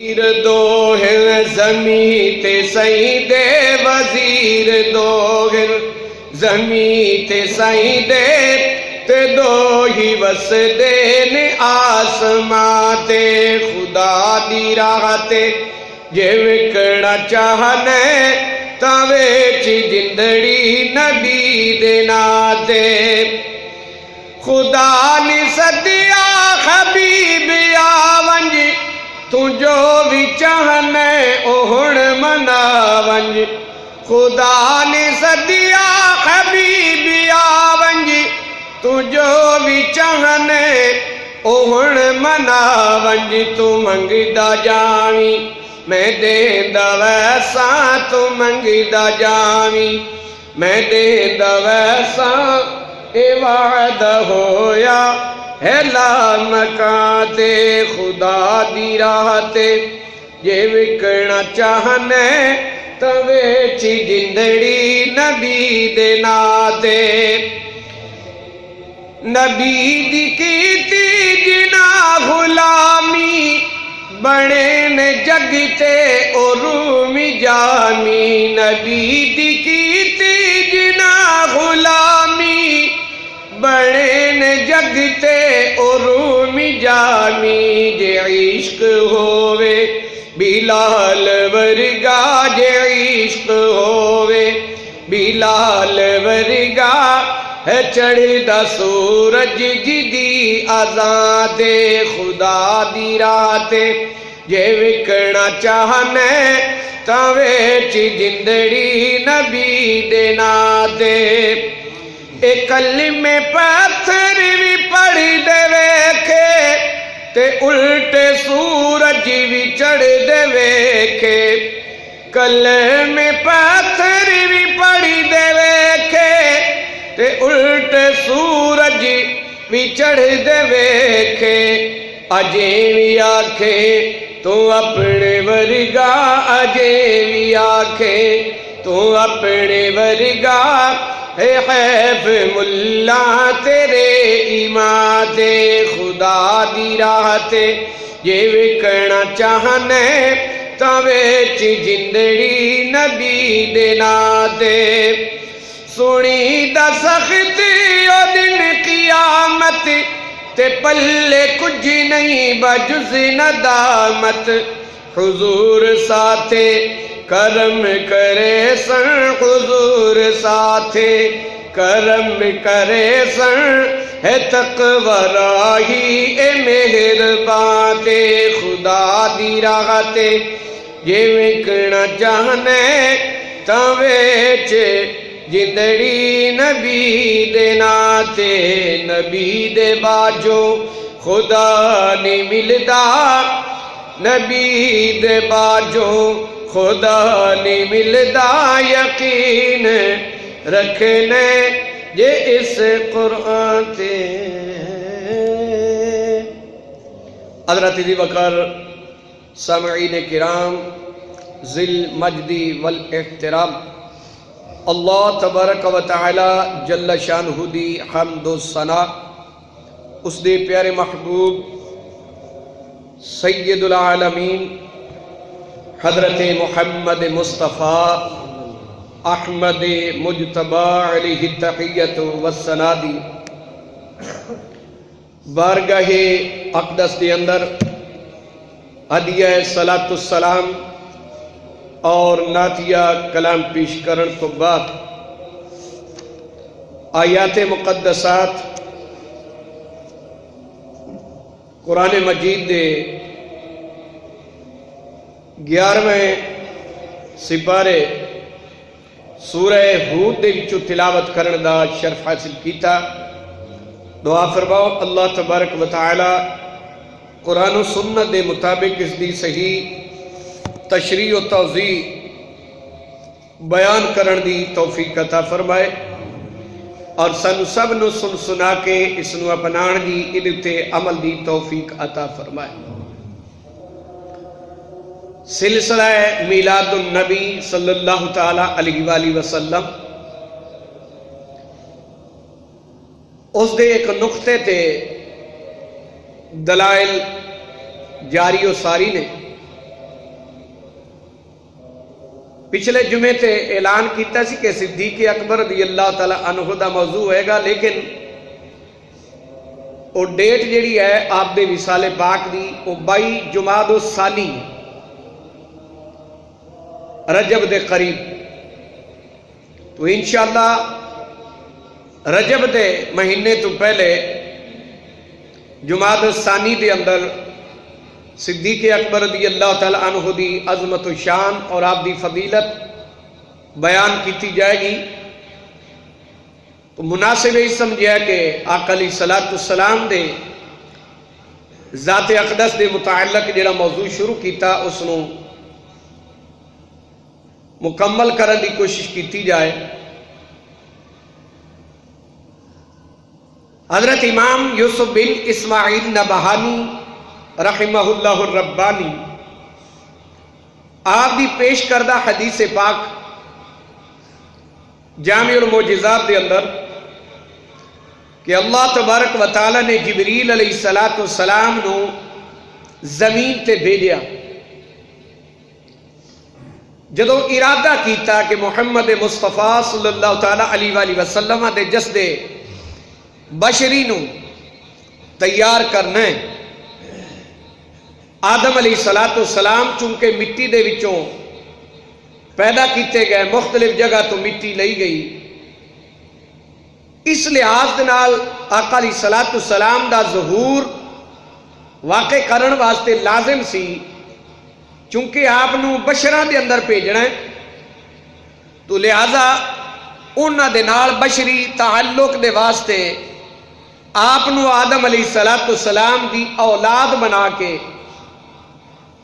دو ہیں زمین تے سائیں دے وزیر، دو ہیں زمین تے سائیں دے تے دو ہی وسدے نے آسمان تے، خدا دی راہ تے جے وکڑا چاہنے تاں ویچ جندڑی نبی دے نام تے، خدا نے سدیا حبیب آ ونج تو جو بھی چاہنے او ہن منا ونج، خدا نے سدیا حبیب آ ونج تو جو بھی چاہنے او ہن منا ونج، تو منگدا جاویں میں دیندا ویساں، تو منگدا جاویں میں دیندا ویساں، اے وعدہ ہویا ہے لا مکان تے، خدا دی راہ تے جے وکڑنا چاہنے تاں ویچ جندڑی نبی دے نام تے، نبی دی کیتی جنا غلامی بڑے نے جگ تے او رومی جامی، نبی دی کیتی جنا غلامی بڑے نے جگ تے او رومی جامی، جے عشق ہووے بلال ورگا، جے عشق ہووے بلال ورگا، ہے چڑھدا سورج جدی آزاں تے، خدا دی راہ تے جے وکڑنا چاہنے تاں ویچ جندڑی نبی دے نام تے، اے کلمے پتھر بھی پڑھ دے ویکھے تے الٹے سورج بھی چڑھ دے ویکھے، کلمے پتھر بھی پڑھ دے ویکھے تے الٹے سورج بھی چڑھ دے ویکھے، اجے بھی آکھے تو اپنے ورگا، اجے بھی آکھے تو اپنے ورگا، اے حیف ملا تیرے ایمان تے، خدا دی راہ تے جے وکڑنا چاہنے تاں ویچ جندڑی نبی دے نام تے، سنی دا سختی او دن قیامت تے پلے کچھ نہیں بجز ندامت، حضور ساتھے کرم کرے سن، حضور ساتھے کرم کرے سن، ہے تقوی راہی اے مہربان تے، خدا دی راہ تے جے وکڑنا چاہنے تاں ویچ جندڑی نبی دے نام تے، نبی دے باجو خدا نہیں ملدا، نبی دے باجو خدا نہیں ملدا، یقین رکھنے جے اس قرآن تے۔ حضرت ذی وقار سامعین کرام ذی المجد والاحترام، اللہ تبارک و تعالی جل شانہ دی حمد و ثنا، اس دے پیارے محبوب سید العالمین حضرت محمد مصطفیٰ احمد مجتبی علیہ التحیۃ والثناء دی بارگاہ اقدس دے اندر ہدیہ صلاۃ السلام اور نعتیہ کلام پیش کرن تو بعد آیات مقدسات قرآن مجید دے 11ویں سپارے سورہ ہود دے وچوں تلاوت کرن دا شرف حاصل کیتا، دعا فرماؤ اللہ تبارک و تعالی قرآن و سنت دے مطابق اس دی صحیح تشریح و توضیح بیان کرن دی توفیق عطا فرمائے، اور سن سب نو سن سنا کے اس نو اپنان دی علم تے عمل دی توفیق عطا فرمائے۔ سلسلہ میلاد النبی صلی اللہ تعالی علیہ وآلہ وسلم، اس دے ایک نقطے تے دلائل جاری و ساری نے پچھلے جمعے تے اعلان کیتا سی کہ صدیق اکبر رضی اللہ تعالی عنہ دا موضوع ہوئے گا، لیکن وہ ڈیٹ جیڑی ہے آپ دے وصال پاک دی وہ 22 جمادی الثانی رجب دے قریب، تو انشاءاللہ رجب دے مہینے تو پہلے جمادی الثانی دے اندر صدیق اکبر رضی اللہ تعالی عنہ دی عظمت و شان اور آپ دی فضیلت بیان کیتی جائے گی۔ تو مناسب ہی سمجھا کہ آقا علیہ السلام دے ذات اقدس دے متعلق جڑا موضوع شروع کیتا اس نو مکمل کرنے کی کوشش کیتی جائے۔ حضرت امام یوسف بن اسماعیل نبہانی رحمہ اللہ الربانی آپ دی پیش کردہ حدیث پاک جامع المعجزات دے اندر کہ اللہ تبارک و تعالی نے جبریل علیہ السلام نو زمین تے بھیجیا جدو ارادہ کیتا کہ محمد مصطفیٰ صلی اللہ تعالی علیہ وآلہ وسلم دے جسد بشری نو تیار کرنا ہے۔ آدم علیہ السلام چونکہ مٹی دے وچوں پیدا کیتے گئے، مختلف جگہ تو مٹی لئی گئی، اس لحاظ دے نال آقا علیہ السلام دا ظہور واقع کرن واسطے لازم سی، چونکہ آپ نو بشراں دے اندر بھیجنا ہے، تو لہذا انہاں دے نال بشری تعلق دے واسطے آپ نو آدم علیہ السلام دی اولاد بنا کے،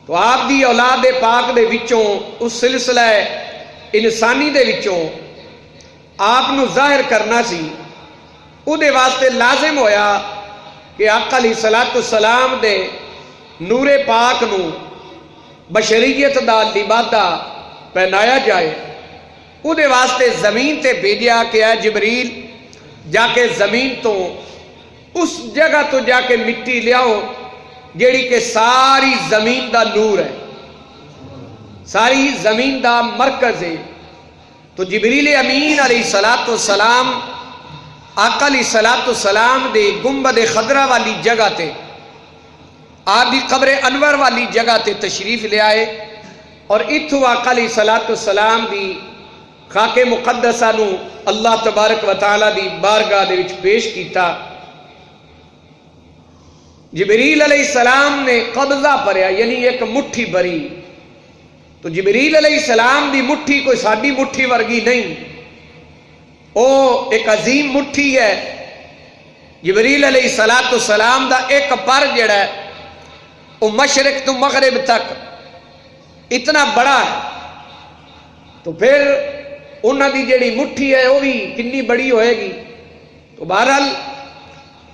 تو آپ دی اولاد پاک دے وچوں اس سلسلہ انسانی دے وچوں آپ نو ظاہر کرنا سی، او دے واسطے لازم ہویا کہ آقا علیہ السلام دے نور پاک نو بشریت دا لبادہ پہنایا جائے۔ او دے واسطے زمین تے بھیجیا کہ اے جبریل جا کے زمین تو اس جگہ تو جا کے مٹی لیاؤ جیڑی کہ ساری زمین دا نور ہے، ساری زمین دا مرکز ہے۔ تو جبریل امین علیہ السلام آقا علیہ السلام دے گنبد خضرا والی جگہ تے، آپ دی قبر انور والی جگہ تے تشریف لے آئے، اور اتھو آقا علیہ السلام دی خاک مقدسہ نو اللہ تبارک و تعالی دی بارگاہ دے وچ پیش کیتا۔ جبریل علیہ السلام نے قبضہ پریا، یعنی ایک مٹھی بری، تو جبریل علیہ السلام دی مٹھی کوئی ساڈی مٹھی ورگی نہیں، او ایک عظیم مٹھی ہے۔ جبریل علیہ السلام دا ایک پر جڑا ہے وہ مشرق تو مغرب تک اتنا بڑا ہے، تو پھر انہاں دی جڑی مٹھی ہے وہ بھی کنی بڑی ہوئے گی۔ تو بہرحال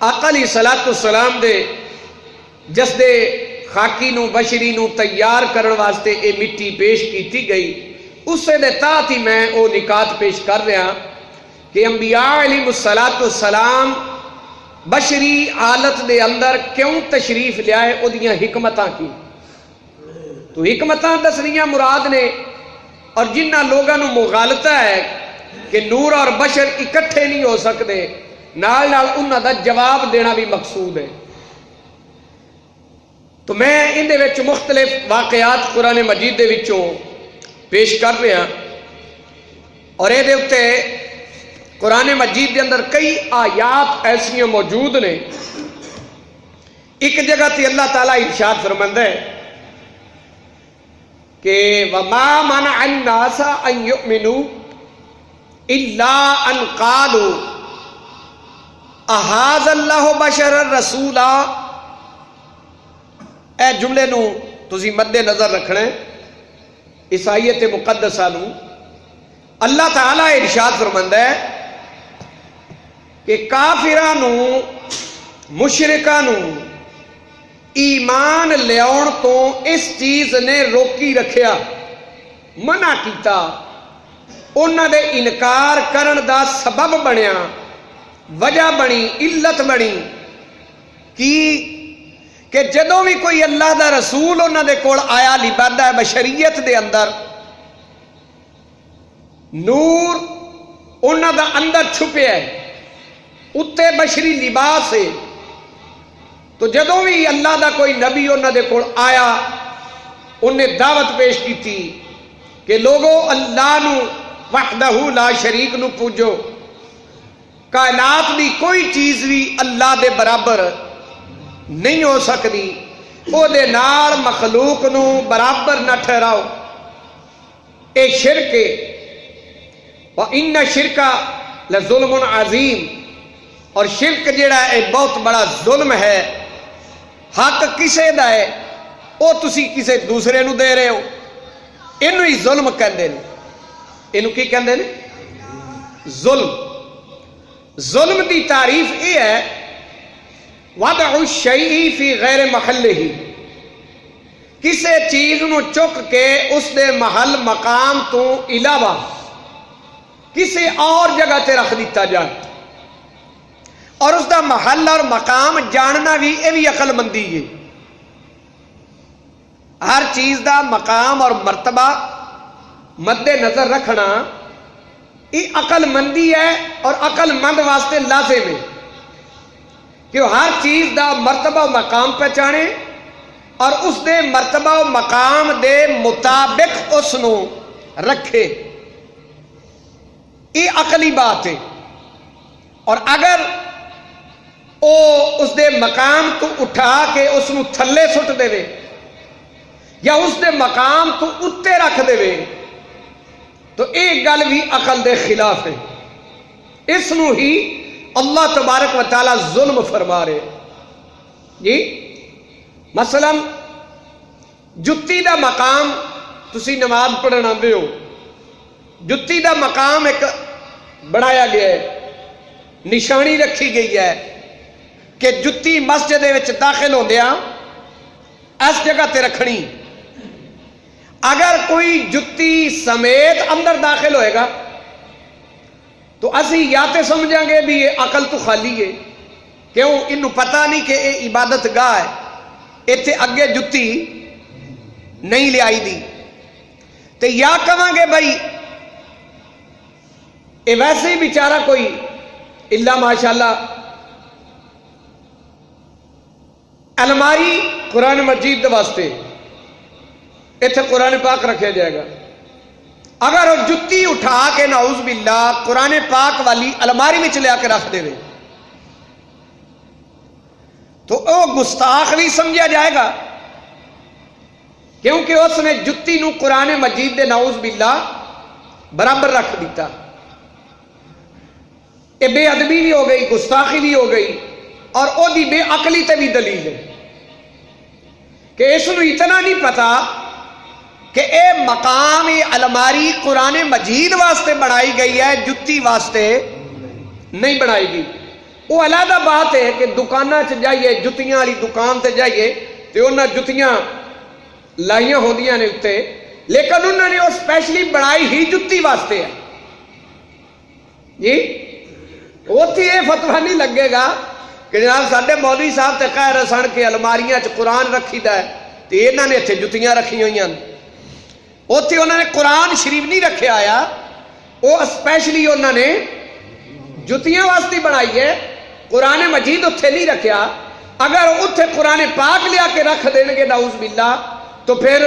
آقا علیہ السلام دے جس دے خاکی نو بشری نو تیار کرن واسطے اے مٹی پیش کیتی گئی، اس سے دے تحت ہی میں او نکات پیش کر رہا کہ انبیاء علیہ السلام بشری حالت دے اندر کیوں تشریف لے آئے، او دیاں حکمتاں کی، تو حکمتاں دسنیاں مراد نے، اور جنہ لوگاں نو مغالطہ ہے کہ نور اور بشر اکٹھے نہیں ہو سکتے، نال نال انہاں دا جواب دینا بھی مقصود ہے۔ تو میں ان دے وچ مختلف واقعات قرآن مجید دے وچوں پیش کر رہا، اور اے دے اتے قرآن مجید دے اندر کئی آیات ایسیاں موجود نے۔ ایک جگہ تے اللہ تعالیٰ ارشاد فرماندا ہے کہ وَمَا مَنَعَ النَّاسَ أَن يُؤْمِنُوا إِلَّا أَن قَالُوا أَهَٰذَا اللَّهُ بَشَرًا رَسُولًا۔ اے جملے نو تسی مد نظر رکھنا ہے، اس آیت مقدسہ نو اللہ تعالیٰ ارشاد فرماندا ہے کہ کافراں نو مشرکاں نو ایمان لیاؤن تو اس چیز نے روکی رکھیا، منع کیتا، انہاں دے انکار کرن دا سبب بنیا، وجہ بنی، علت بنی کی کہ جدوں بھی کوئی اللہ دا رسول انہاں دے کول آیا لبادہ بشریت دے اندر، نور انہاں دا اندر چھپیا ہے، اتنے بشری لباس ہے. تو جدوں بھی اللہ دا کوئی نبی انہاں دے کول آیا انہیں دعوت پیش کی تھی کہ لوگوں اللہ نو وحدہ لا شریک نو پوجو. کائنات دی کوئی چیز بھی اللہ دے برابر نہیں ہو سکتی، او دے نال مخلوق نو برابر نہ ٹھہراؤ، اے شرک ہے. وَإِنَّ الشِّرْكَ لَظُلْمٌ عَظِيمٌ، اور شرک جڑا ہے بہت بڑا ظلم ہے. حق کسے دا ہے او تسی کسے دوسرے نو دے رہے ہو، اینو ہی ظلم کہندے نے. اینو کی کہندے نے؟ ظلم. ظلم دی تعریف یہ ہے وضع الشیء فی غیر محلہ، کسے چیز نو چک کے اس دے محل مقام تو علاوہ کسی اور جگہ تے رکھ دیتا جائے. اور اس دا محل اور مقام جاننا بھی یہ بھی عقل مندی ہے. ہر چیز دا مقام اور مرتبہ مد نظر رکھنا یہ عقل مندی ہے، اور عقل مند واسطے لازم ہے کہ وہ ہر چیز دا مرتبہ و مقام پہچانے اور اس دے مرتبہ و مقام دے مطابق اس نو رکھے. یہ عقلی بات ہے. اور اگر او اس دے مقام تو اٹھا کے اس نو تھلے سٹ دے یا اس دے مقام تو اتے رکھ دے تو ایک گل بھی عقل دے خلاف ہے. اس نو ہی اللہ تبارک و تعالی ظلم فرما رہے. جی مثلا جتی دا مقام تسی نماز پڑھن آندے ہو، جتی دا مقام ایک بنایا گیا ہے، نشانی رکھی گئی ہے کہ جتی مسجد وچ داخل ہوندیاں اس جگہ تے رکھنی. اگر کوئی جتی سمیت اندر داخل ہوئے گا تو اسی یا تے سمجھیں گے بھی یہ عقل تو خالی ہے، کیوں انہوں پتہ نہیں کہ یہ عبادت گاہ ہے، ایتھے اگے جتی نہیں لے آئی دی. تے یا کہیں گے بھائی یہ ویسے ہی بیچارہ کوئی اللہ ماشاءاللہ الماری قرآن مجید دے واسطے ایتھے قرآن پاک رکھا جائے گا. اگر وہ جتی اٹھا کے نعوذ باللہ قرآن پاک والی الماری میں لے کے رکھ دے تو وہ گستاخ بھی سمجھا جائے گا، کیونکہ اس نے جتی نو قرآن مجید دے نعوذ باللہ برابر رکھ دیتا. یہ بے ادبی بھی ہو گئی، گستاخی بھی ہو گئی، اور او دی بے عقلی تے بھی دلیل ہے کہ اس نو اتنا نہیں پتا کہ اے مقام الماری قرآن مجید واسطے بنائی گئی ہے، جتی واسطے نہیں بنائی گئی. وہ علیحدہ بات ہے کہ دکانہ چ جائیے، جتیاں والی دکان تے جائیے تو انہاں جتیاں لائیاں ہوندیاں نے اتنے، لیکن انہوں نے وہ اسپیشلی بنائی ہی جتی واسطے ہے. جی اتنے یہ فتویٰ نہیں لگے گا کہ جناب ساڈے مولوی صاحب تے کہہ رہے سن کہ الماریاں چ قرآن رکھی دا ہے تو انہوں نے اتنے جتیاں رکھی ہوئی ہیں. اتنے انہوں نے قرآن شریف نہیں رکھے آیا، وہ اسپیشلی انہوں نے جتیاں واسطے بنائی ہے، قرآن مجید اتنے نہیں رکھیا. اگر اتنے قرآن پاک لیا کے رکھ دیں گے نعوذ باللہ تو پھر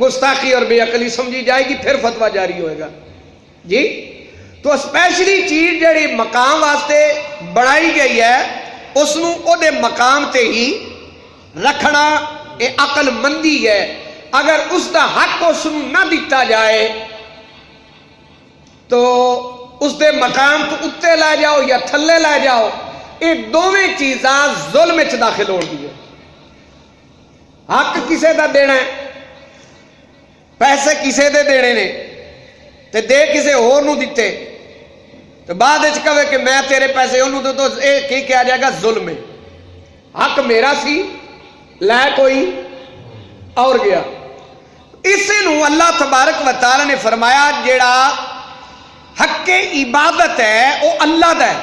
گستاخی اور بے عقلی سمجھی جائے گی، پھر فتویٰ جاری ہوئے گا. جی تو اسپیشلی چیز جڑی مقام واسطے بنائی گئی ہے اس نو او دے مقام تے ہی رکھنا اے عقل مندی ہے. اگر اس دا حق اس نو نہ دیتا جائے تو اس دے مقام تو اتے لے جاؤ یا تھلے لے جاؤ، یہ دونوں چیزاں ظلم وچ داخل ہو گئی ہے. حق کسے دا دینا ہے، پیسے کسے دے دینے نے تے دے کسے اور نو دیتے تو بعد وچ کہے کہ میں تیرے پیسے انہوں دے تو یہ کیا جائے گا؟ ظلم ہے. حق میرا سی لے کوئی اور گیا. اسی نو اللہ تبارک و تعالی نے فرمایا جیڑا حق عبادت ہے وہ اللہ دا ہے.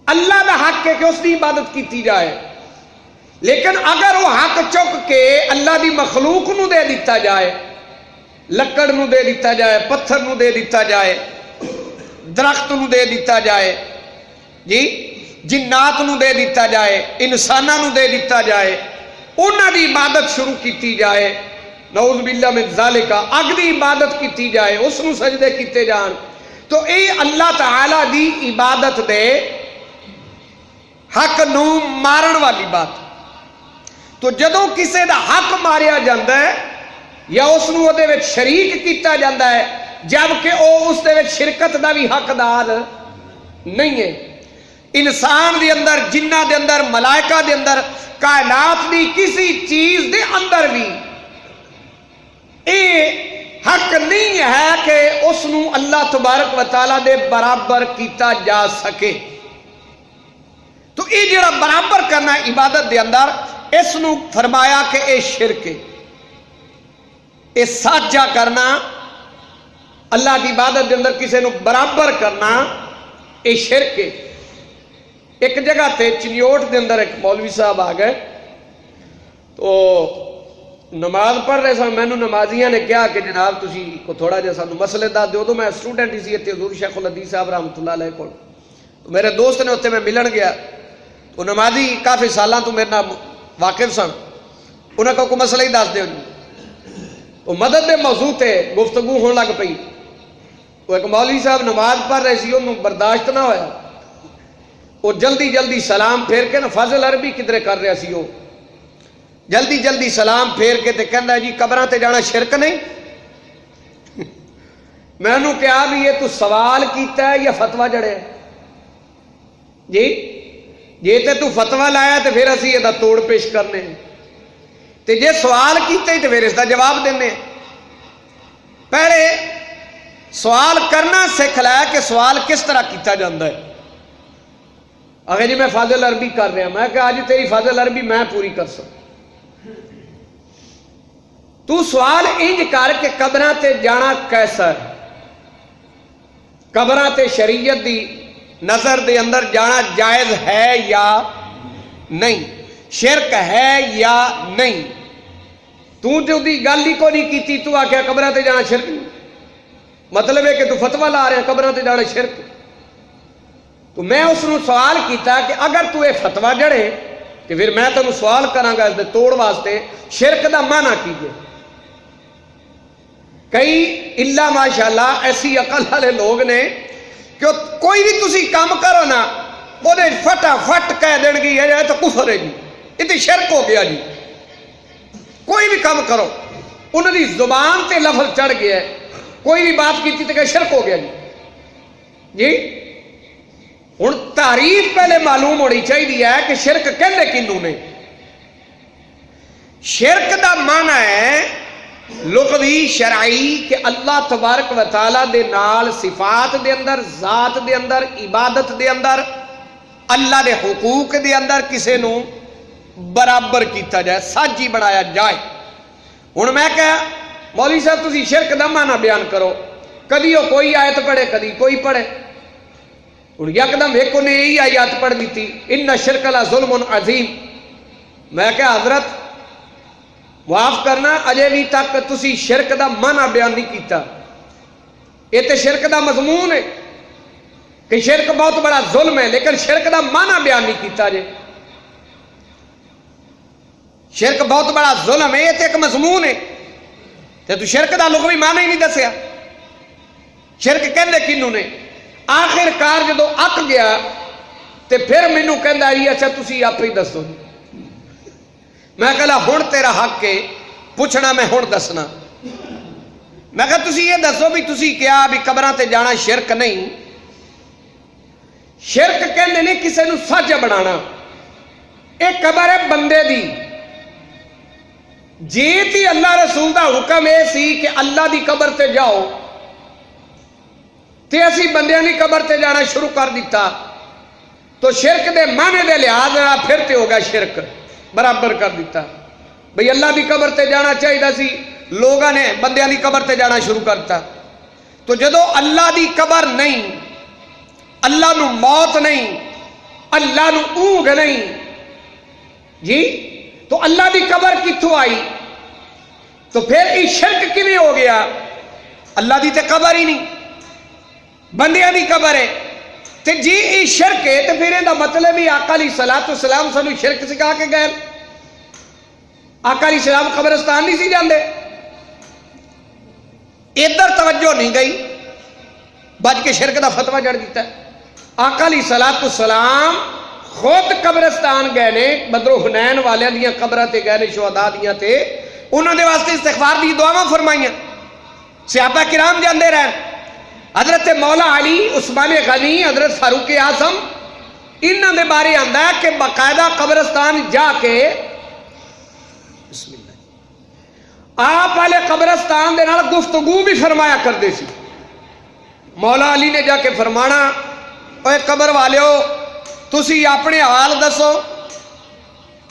اللہ دا حق ہے کہ اس کی عبادت کی جائے، لیکن اگر وہ حق چک کے اللہ دی مخلوق نو دے دیتا جائے لکڑ نو دے دیتا جائے، پتھر نو دے دیتا جائے، درخت نو دے دیتا جائے، جی جنات نو دے دیتا جائے، انساناں نو دے دیتا جائے، انہاں دی عبادت شروع کیتی جائے، نعوذ باللہ من ذالک، اگ دی عبادت کیتی جائے، اس نو سجدے کیتے جان، تو اے اللہ تعالی دی عبادت دے حق نو مارن والی بات۔ تو جدوں کسے دا حق ماریا جاندا ہے یا اس نو دے وچ شریک کیتا جاندا ہے، جبکہ او اس دے وچ شرکت دا بھی حقدار نہیں ہے۔ انسان دے اندر، جنہ دے اندر، ملائکہ دے اندر، کائنات دی کسی چیز دے اندر بھی اے حق نہیں ہے کہ اس نو اللہ تبارک و تعالیٰ دے برابر کیتا جا سکے۔ تو اے جڑا برابر کرنا ہے عبادت دے اندر، اس نو فرمایا کہ اے شرک ہے، اے ساجا کرنا، اللہ کی عبادت دے اندر کسی نو برابر کرنا، اے شرک ہے۔ ایک جگہ تے چنیوٹ دے اندر ایک مولوی صاحب آ گئے، تو نماز پڑھ رہے سن، میں نمازیاں نے کہا کہ جناب تسی کو تھوڑا جا سانو مسئلے دا دیو، تو میں اسٹوڈنٹ ہی سی اتنے حضور شیخ الحدیث صاحب رحمۃ اللہ علیہ کو، تو میرے دوست نے اتنے میں ملن گیا، تو نمازی کافی سالاں تو میرے نال واقف سن، انہوں کو مسئلہ ہی دس دیو جی، تو مدد دے موضوع تے گفتگو ہون لگ پئی، تو ایک مولوی صاحب نماز پڑھ رہے سی، انہوں برداشت نہ ہویا، وہ جلدی جلدی سلام پھیر کے نا، فاضل عربی کدھر کر رہا سی، وہ جلدی جلدی سلام پھیر کے تے کہندا ہے جی قبراں تے جانا شرک نہیں؟ میں انہوں کہا بھی یہ تو سوال کیتا ہے یا فتویٰ جڑے جی؟ جی تے تو فتویٰ لایا تے پھر اسی یہ دا توڑ پیش کرنے ہیں، تے جے سوال کیتے ہی تے پھر اس دا جواب دینے ہیں۔ پہلے سوال کرنا سکھ لیا کہ سوال کس طرح کیتا جاندہ ہے۔ اگر جی میں فاضل عربی کر رہا، میں کہ آج تیری فاضل عربی میں پوری کر سکتا، تو سوال انج کر کے قبراں تے جانا کیسا ہے، قبراں تے شریعت دی نظر دے اندر جانا جائز ہے یا نہیں، شرک ہے یا نہیں؟ تو جو دی گل ہی کو نہیں کیتی، تو آکھیا قبراں تے جانا شرک نہیں، مطلب ہے کہ تو فتویٰ لا رہے ہیں قبراں تے جانا شرک۔ تو میں اس نے سوال کیتا کہ اگر تو یہ فتویٰ جڑے تو پھر میں تمہیں سوال کراں گا اس دے توڑ واسطے، شرک دا معنی کیجئے۔ کئی اللہ ماشاءاللہ ایسی عقل والے لوگ نے کہ کوئی بھی تسی کام کرو نا، وہ دے فٹا فٹ کہہ دیں گی یہ تو کفر ہے جی، یہ تو شرک ہو گیا جی۔ کوئی بھی کام کرو، انہوں نے زبان تے لفظ چڑھ گیا ہے، کوئی بھی بات کی تھی تو کہ شرک ہو گیا جی۔ جی ہن تعریف پہلے معلوم ہونی چاہیے ہے کہ شرک کہندے کینوں نے۔ شرک دا معنی ہے لغوی شرعی کہ اللہ تبارک و تعالی دے نال صفات دے اندر، ذات دے اندر، عبادت دے اندر، اللہ دے حقوق دے اندر کسے نو برابر کیتا جائے، ساجی بنایا جائے۔ ہن میں کہا مولوی صاحب تسی شرک دا معنی بیان کرو، کدی وہ کوئی آیت پڑھے کدی کوئی پڑھے، اور یکدم ایک نے یہی آیات پڑھ دیتی ان الشرک لظلم عظیم۔ میں کہا حضرت معاف کرنا، اجے بھی تک تسی شرک دا معنی بیان نہیں کیتا، یہ تے شرک دا مضمون ہے کہ شرک بہت بڑا ظلم ہے، لیکن شرک دا معنی بیان نہیں کیتا جے۔ شرک بہت بڑا ظلم ہے، یہ تے ایک مضمون ہے، تے تو شرک دا لغوی معنی ہی نہیں دسیا۔ شرک کہندے کینوں نے؟ آخر کار جدو اک گیا تے پھر مینوں کہندا جی اچھا تسی آپ ہی دسو۔ میں کہلا ہن تیرا حق ہے پوچھنا، میں ہن دسنا۔ میں کہا تسی یہ دسو بھی تسی کیا بھی قبراں تے جانا شرک نہیں؟ شرک کہندے نے کسے نو سج بنانا۔ ایک قبر ہے بندے دی، جی تی اللہ رسول دا حکم اے سی کہ اللہ دی قبر تے جاؤ تے اسی بندیاں دی قبر تے جانا شروع کر دیتا، تو شرک دے معنی دے لحاظ پھر تے ہوگا شرک، برابر کر دیتا۔ بھئی اللہ دی قبر تے جانا چاہیے سی، لوگاں نے بندیاں دی قبر تے جانا شروع کرتا۔ تو جدو اللہ دی قبر نہیں، اللہ نو موت نہیں، اللہ نو اونگ نہیں جی، تو اللہ دی قبر کتھوں آئی؟ تو پھر یہ شرک کیویں ہو گیا؟ اللہ دی تے قبر ہی نہیں، بندیاں دی قبر ہے، تے جی یہ شرک ہے تو پھر یہ مطلب ہی آقا علیہ الصلوۃ والسلام سانو شرک سکھا کے گئے۔ آقا علیہ السلام قبرستان نہیں سی جاندے، ادھر توجہ نہیں گئی، بج کے شرک دا فتویٰ جڑ دیتا ہے۔ آقا علیہ الصلوۃ والسلام خود قبرستان گئے نے، بدر و حنین والے دیاں قبراں تے گئے نے، شہداء دیاں تے انہوں نے واسطے استغفار دی دعاواں فرمائیاں، صحابہ کرام جاندے رہن، حضرت مولا علی، عثمان غنی، حضرت فاروق اعظم، انہاں دے بارے آندا ہے کہ باقاعدہ قبرستان جا کے بسم اللہ آپ والے قبرستان دے نال گفتگو بھی فرمایا کرتے سی۔ مولا علی نے جا کے فرمانا، اے قبر والیو تسی اپنے حال دسو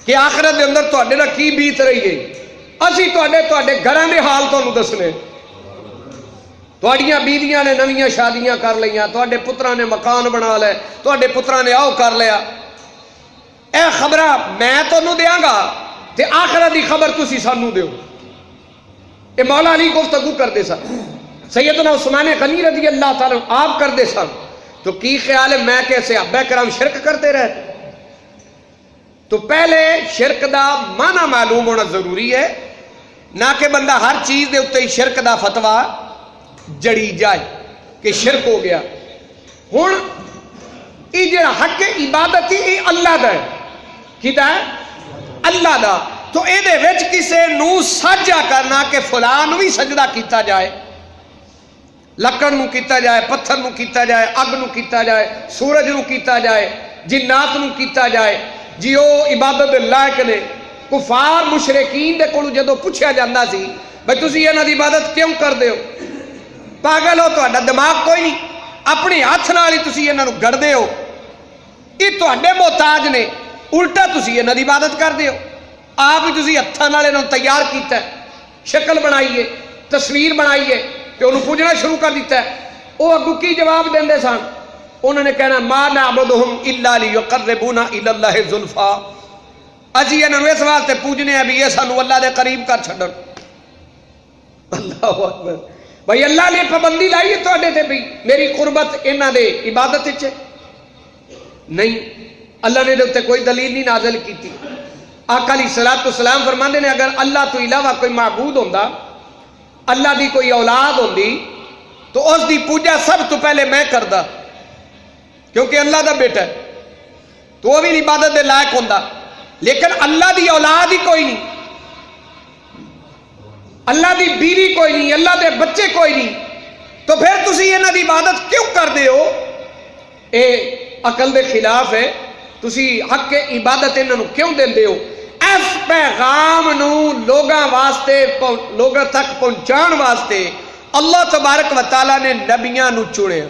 کہ آخرت دے اندر تواڈے نال کی بیت رہی ہے، اسی تواڈے گھراں دے حال تانوں دسنے۔ تواڈیاں بیویاں نے نویاں شادیاں کر لیاں، تواڈے پتراں نے مکان بنا لے، تواڈے پتراں نے آؤ کر لیا، اے خبراں میں تانوں دیاں گا تے آخرت دی خبر تسی سانوں دیو۔ اے مولا علی گفتگو کرتے سن، سیدنا عثمان غنی رضی اللہ تعالیٰ آپ کرتے سن، تو کی خیال ہے میں کہ صحابہ کرام شرک کرتے رہتے؟ تو پہلے شرک دا معنی معلوم ہونا ضروری ہے، نہ کہ بندہ ہر چیز دے اتنے شرک دا فتویٰ جڑی جائے کہ شرک ہو گیا۔ ہن یہ جڑا حق عبادت ہی اللہ دا ہے، کیتا ہے؟ اللہ دا۔ تو اے دے وچ کسے نو سجدہ کرنا کہ فلاں نو بھی سجدہ کیتا جائے، لکڑ نو کیتا جائے، پتھر نو کیتا جائے، اگ نو کیتا جائے، سورج نو کیتا جائے، جنات نو کیتا جائے، جی او عبادت دے لائق نے۔ کفار مشرکین دے کولوں جدوں پوچھیا جاندا سی بھئی تسی انہاں دی عبادت کیوں کردے ہو؟ پاگل ہو، تہاڈا دماغ کوئی نہیں، اپنے ہاتھ نال ہی تسی انہاں نو گڑدے ہو، یہ تہاڈے محتاج نے، الٹا تسی انہاں دی عبادت کردے ہو۔ آپ ہی تسی ہتھاں نال انہاں نو تیار کیتا ہے، شکل بنائی ہے، تصویر بنائی ہے تے انہوں پوجنا شروع کر دیتا ہے۔ وہ اگو کی جواب دیندے سن؟ انہوں نے کہنا ما نعبدہم الا لیقربونا الی اللہ زلفا، اسی انہوں اس واسطے پوجنے ہیں بھی یہ سانو اللہ دے قریب کر چھڈن۔ اللہ اکبر، بھائی اللہ نے پابندی لائی ہے تواڈے تے بھی میری قربت انہاں دے عبادت وچ نہیں، اللہ نے دے کوئی دلیل نہیں نازل کیتی۔ آقا علیہ الصلوۃ والسلام فرماندے نے اگر اللہ تو علاوہ کوئی معبود ہوندا، اللہ دی کوئی اولاد ہوندی تو اس دی پوجا سب تو پہلے میں کردا، کیونکہ اللہ دا بیٹا ہے تو وہ بھی عبادت دے لائق ہوندا، لیکن اللہ دی اولاد ہی کوئی نہیں، اللہ دی بیوی کوئی نہیں، اللہ دے بچے کوئی نہیں، تو پھر تسی انہاں دی عبادت کیوں کردے ہو؟ اے عقل دے خلاف ہے، تسی حق عبادت انہاں نو کیوں دیندے ہو؟ اس پیغام نو لوگاں واسطے لوگاں تک پہنچان واسطے اللہ تبارک و تعالیٰ نے نبیاں نو چڑے،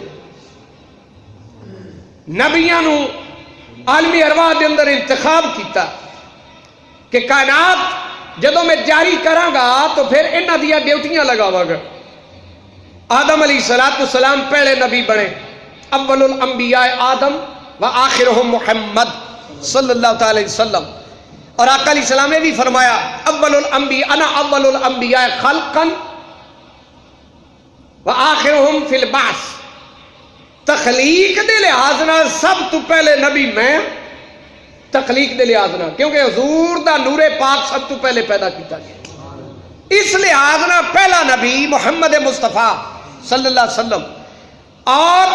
نبیاں نو عالمی ارواح دے اندر انتخاب کیتا کہ کائنات جدوں میں جاری کراں گا تو پھر انہاں دیاں ڈیوٹیاں لگاواں گا۔ آدم علیہ السلام پہلے نبی بنے، اول الانبیاء آدم و آخرہم محمد صلی اللہ تعالی وسلم، اور آقا علیہ السلام نے بھی فرمایا اول الانبیاء انا اول الانبیاء خلقا و آخرہم فی البعث، تخلیق دے لحاظ نال سب تو پہلے نبی میں، تخلیق دے لحاظ نال کیونکہ حضور دا نور پاک سب تو پہلے پیدا کیتا گیا، اس لحاظ نال پہلا نبی محمد مصطفیٰ صلی اللہ علیہ وسلم، اور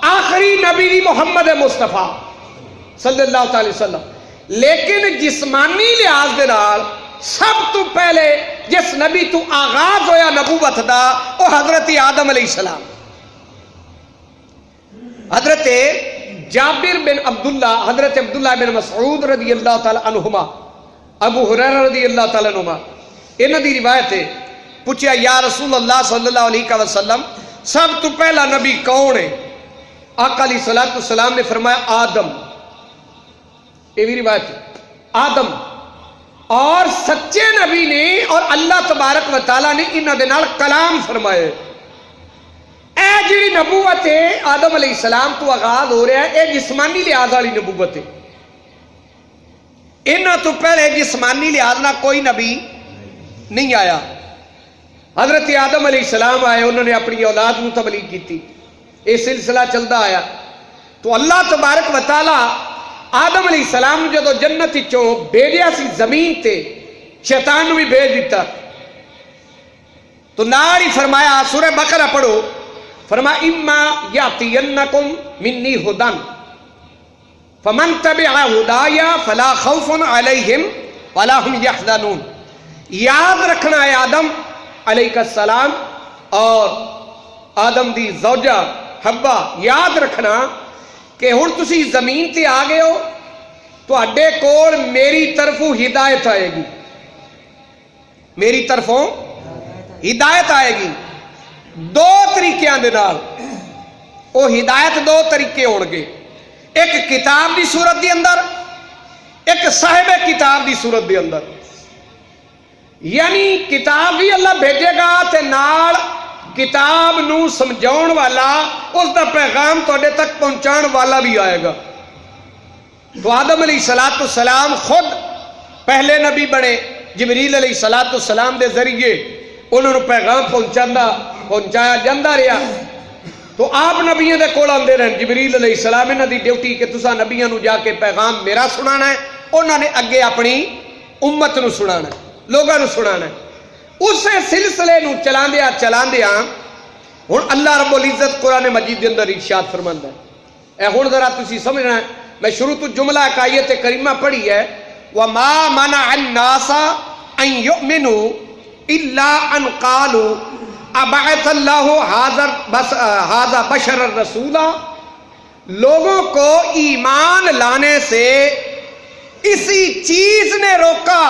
آخری نبی بھی محمد مصطفیٰ صلی اللہ تعالی وسلم۔ لیکن جسمانی لحاظ دے نال سب تو پہلے جس نبی تو آغاز ہویا نبوت دا وہ حضرت آدم علیہ السلام، حضرت جابر بن عبداللہ، حضرت عبداللہ بن مسعود رضی اللہ تعالی عنہما، ابو ہریرہ رضی اللہ تعالی عنہما، انہاں دی روایت ہے، پوچھا یا رسول اللہ صلی اللہ علیہ وسلم سب تو پہلا نبی کون ہے؟ آقا علیہ الصلوۃ والسلام نے فرمایا آدم، یہ بھی روایت ہے، آدم، اور سچے نبی نے اور اللہ تبارک و تعالیٰ نے انہاں دے نال کلام فرمائے۔ اے جڑی نبوت ہے آدم علیہ السلام تو آغاز ہو رہا ہے، اے جسمانی لحاظ والی نبوت ہے، انہاں تو پہلے جسمانی لحاظ نہ کوئی نبی نہیں آیا۔ حضرت آدم علیہ السلام آئے، انہوں نے اپنی اولاد کو تبلیغ کی تھی، یہ سلسلہ چلتا آیا. تو اللہ تبارک و تعالی آدم علیہ السلام جدو جنت چوں بھیجیا سی زمین تے، شیطان نو بھی بھیج دیتا. تو نال ہی فرمایا، سورہ بقرہ پڑھو، فرمایا اما یاتینکم منی ھدی فمن تبع ھدایا فلا خوف علیہم ولا هم یحزنون. یاد رکھنا ہے آدم علیہ السلام اور آدم دی زوجہ حوا، یاد رکھنا کہ ہن تسی زمین تے آ گئے ہو، تواڈے کول میری طرفوں ہدایت آئے گی، میری طرفوں ہدایت آئے گی دو طریقیاں دے نال. او ہدایت دو طریقے ہون گے، ایک کتاب دی صورت دی اندر، ایک صاحب کتاب دی صورت دی اندر. یعنی کتاب بھی اللہ بھیجے گا تے نال کتاب نو سمجھاؤن والا، اس دا پیغام تواڈے تک پہنچان والا بھی آئے گا. تو آدم علیہ السلام خود پہلے نبی بنے، جبریل علیہ السلام دے ذریعے انہوں نے پیغام پہنچایا جاندہ رہا. تو آپ نبیوں دے کول آندے رہن، جبریل علیہ السلام انہاں دی ڈیوٹی کہ تساں نبیوں نو جا کے پیغام میرا سنانا ہے، انہوں نے اگے اپنی امت نو سنانا ہے، لوگاں نو سنانا ہے. اسے سلسلے نو چلاندیاں ہن اللہ رب العزت قرآن مجید دے اندر ارشاد فرماندا ہے. اے ہن ذرا تسی سمجھنا ہے، میں شروع تو جملہ ایک آیت کریمہ پڑھی ہے، وَمَا مَنَعَ النَّاسَ أَن يُؤْمِنُوا إِلَّا أَن قَالُوا أَبَعَثَ اللَّهُ هَذَا بَشَرًا رَسُولًا. لوگوں کو ایمان لانے سے اسی چیز نے روکا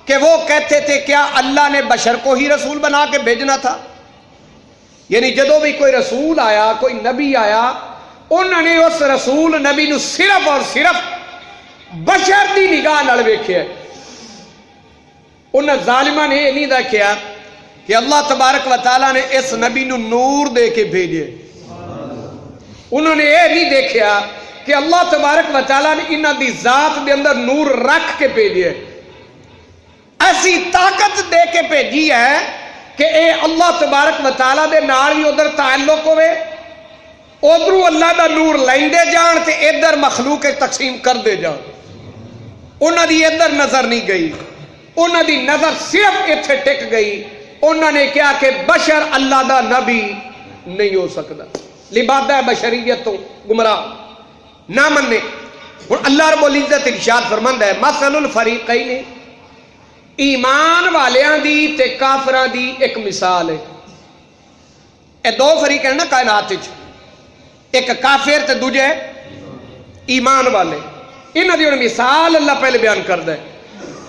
کہ وہ کہتے تھے کیا اللہ نے بشر کو ہی رسول بنا کے بھیجنا تھا. یعنی جدو بھی کوئی رسول آیا، کوئی نبی آیا، انہوں نے اس رسول نبی نو صرف اور صرف بشر دی نگاہ نال ویکھیا. انہاں ظالماں نے یہ نہیں دیکھیا کہ اللہ تبارک و تعالیٰ نے اس نبی نو نور دے کے بھیجے. انہوں نے یہ نہیں دیکھیا کہ اللہ تبارک و تعالیٰ نے انہاں دی ذات دے اندر نور رکھ کے بھیجے، ایسی طاقت دے کے بھیجی ہے کہ اے اللہ تبارک و تعالیٰ دے نال بھی ادھر تعلق ہوئے، ادھروں اللہ دا نور لیندے جان تے ادھر مخلوق تقسیم کر دے جان. انہاں دی ادھر نظر نہیں گئی، انہاں دی نظر صرف اتھے ٹک گئی. انہوں نے کیا کہ بشر اللہ دا نبی نہیں ہو سکتا، لبادہ بشریت تو گمراہ نہ مننے. اور اللہ رب العزت ارشاد فرماندا ہے، مثل الفریقین، ایمان والیاں دی تے کافراں دی ایک مثال ہے. اے دو فریق ہیں نا کائنات وچ، ایک کافر تے دوجے ایمان والے. انہاں دی مثال اللہ پہلے بیان کردا ہے.